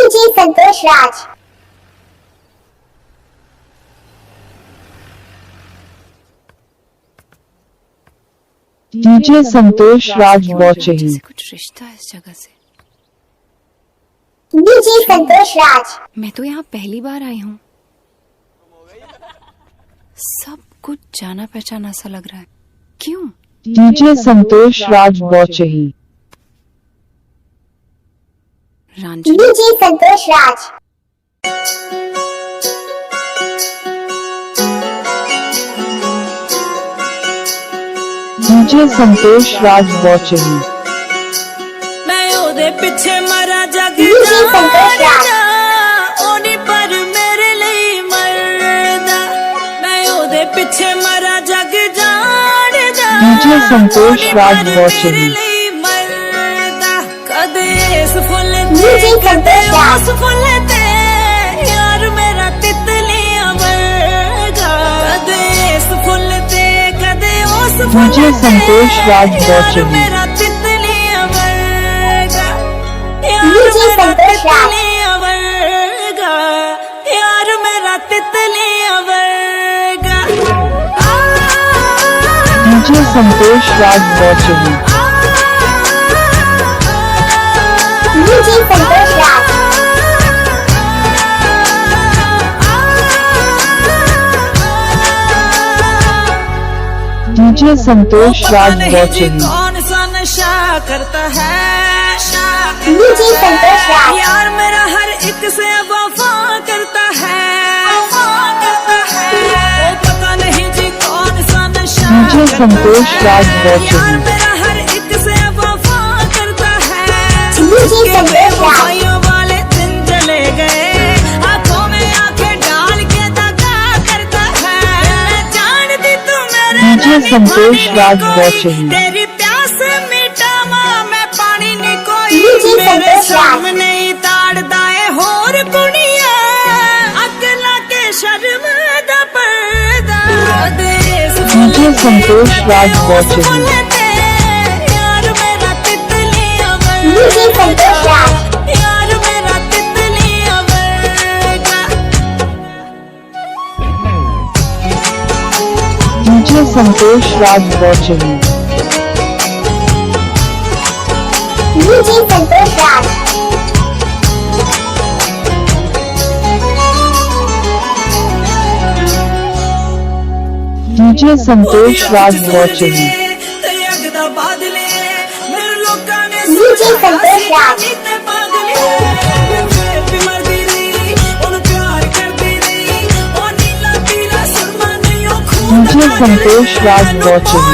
DJ संतोष राज। DJ संतोष राज watching। कुछ रिश्ता है इस जगह से। डीजे संतोष राज। मैं तो यहाँ पहली बार आई हूँ। सब कुछ जाना पहचाना सा लग रहा है। क्यों? डीजे संतोष राज watching। रांझन। डीजे संतोष राज। डीजे संतोष राज watching। मैं ओदे पिछे मरा जग डीजे संतोष राज। ओनी पर मेरे लिए मरदा। मैं ओदे पिछे मरा जग जाड़दा। डीजे संतोष राज watching। कदे इस फुल डीजे संतोष राज। उस फुल ते यार मेरा तितलियां वर्गा। कदे इस फुल ते कदे उस फुल डीजे संतोष राज watching। मेरा तितलियां वर्गा। डीजे संतोष राज। वर्गा यार मेरा तितलियां वर्गा। डीजे संतोष राज watching। डीजे संतोष राज। डीजे संतोष राज पता नहीं watching। कौन सा नशा करता है। डीजे संतोष राज। यार मेरा हर एक से वफा करता है। ओ पता नहीं जी कौन सा नशा डीजे करता संतोष है। राज यार watching। मेरा हर एक से वफा करता है। डीजे संतोष राज। भाइयों वाले दिन चले गए। आंखों में आंखें डाल के दगा करता है। जानती तू मेरे डीजे संतोष राज watching। तेरी प्यास मिटावा मैं पानी नहीं कोई। डीजे मेरे संतोष राज। सामने ही ताड़दा है होर कुड़िया। अकला के शर्म दा पर्दा। डीजे संतोष राज watching। यार मेरा तितलियां डीजे संतोष राज। यार मेरा तितलियां वर्गा। डीजे संतोष राज watching। डीजे संतोष राज। डीजे संतोष राज watching। तेरे अगदा बादले मेरे लोकां ने डीजे संतोष राज। डीजे संतोष राज watching।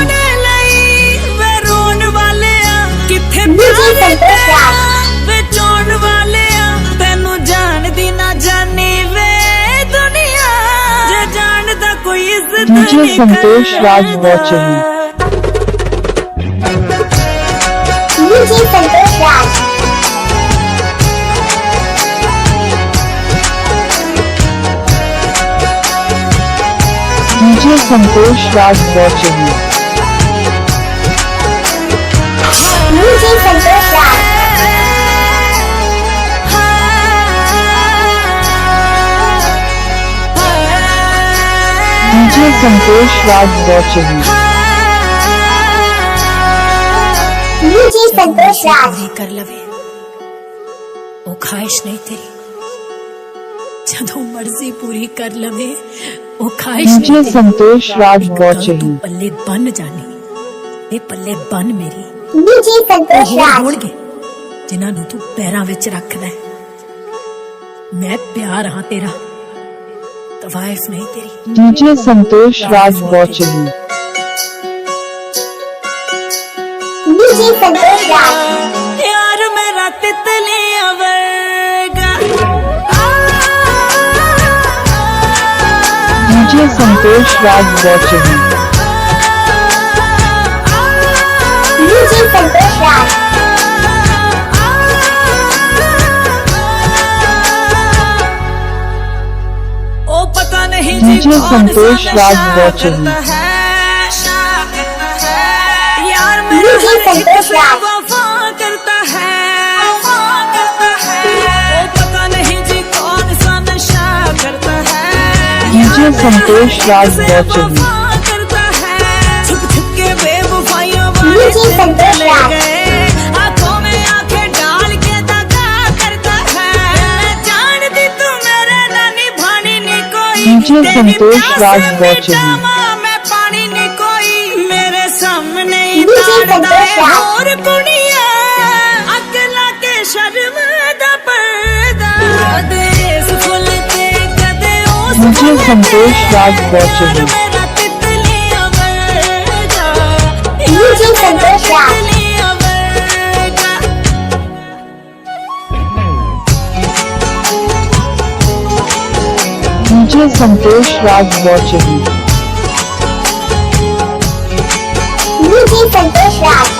डीजे संतोष राज। तेनू जानदी ना जानी वे दुनिया। जे जानदा कोई इज्जत डीजे नहीं संतोष राज watching। डीजे संतोष राज। डीजे संतोष राज watching। डीजे संतोष राज। डीजे संतोष राज watching। डीजे संतोष राज। पूरी कर लवे वो ख्वाहिश नहीं तेरी। जदों मर्जी पूरी कर लवे वो ख्वाहिश नहीं डीजे तेरी। संतोष राज एक गल watching। तू पल्ले बन जानी ते पल्ले बन मेरी। डीजे संतोष ਹੋਰ राज। ਹੋਣਗੇ ਜਿਨ੍ਹਾਂ ਨੂੰ ਤੂੰ ਪੈਰਾਂ ਵਿੱਚ ਰੱਖਦਾ ਹੈ। ਮੈਂ ਪਿਆਰ ਹਾਂ ਤੇਰਾ ਤਵਾਇਫ ਨਹੀਂ ਤੇਰੀ। डीजे संतोष राज watching। डीजे संतोष राज। यार मेरा तितलियां वर्गा। डीजे संतोष राज watching। डीजे संतोष राज। ओ पता नहीं डीजे कौन संतोष सा राज नशा watching। करता है। यार मेरा डीजे हर एक संतोष से राज। वफा करता है। ओ पता डीजे संतोष राज बॉचनी करता है छुप छुप के बेवफाइयों डीजे संतोष राज आंखों में आंखें डाल के दगा करता है जानती तू मेरे नानी भानी नहीं कोई डीजे संतोष राज बॉचनी मैं पानी नहीं कोई मेरे सामने डीजे संतोष राज और कुड़िया अकला के शर्म दा पर्दा देश फुलते कदे उस डीजे संतोष राज बॉचनी मेरा तितलियां वर्गा डीजे संतोष राज तितलियां वर्गा डीजे संतोष राज बॉचनी डीजे संतोष राज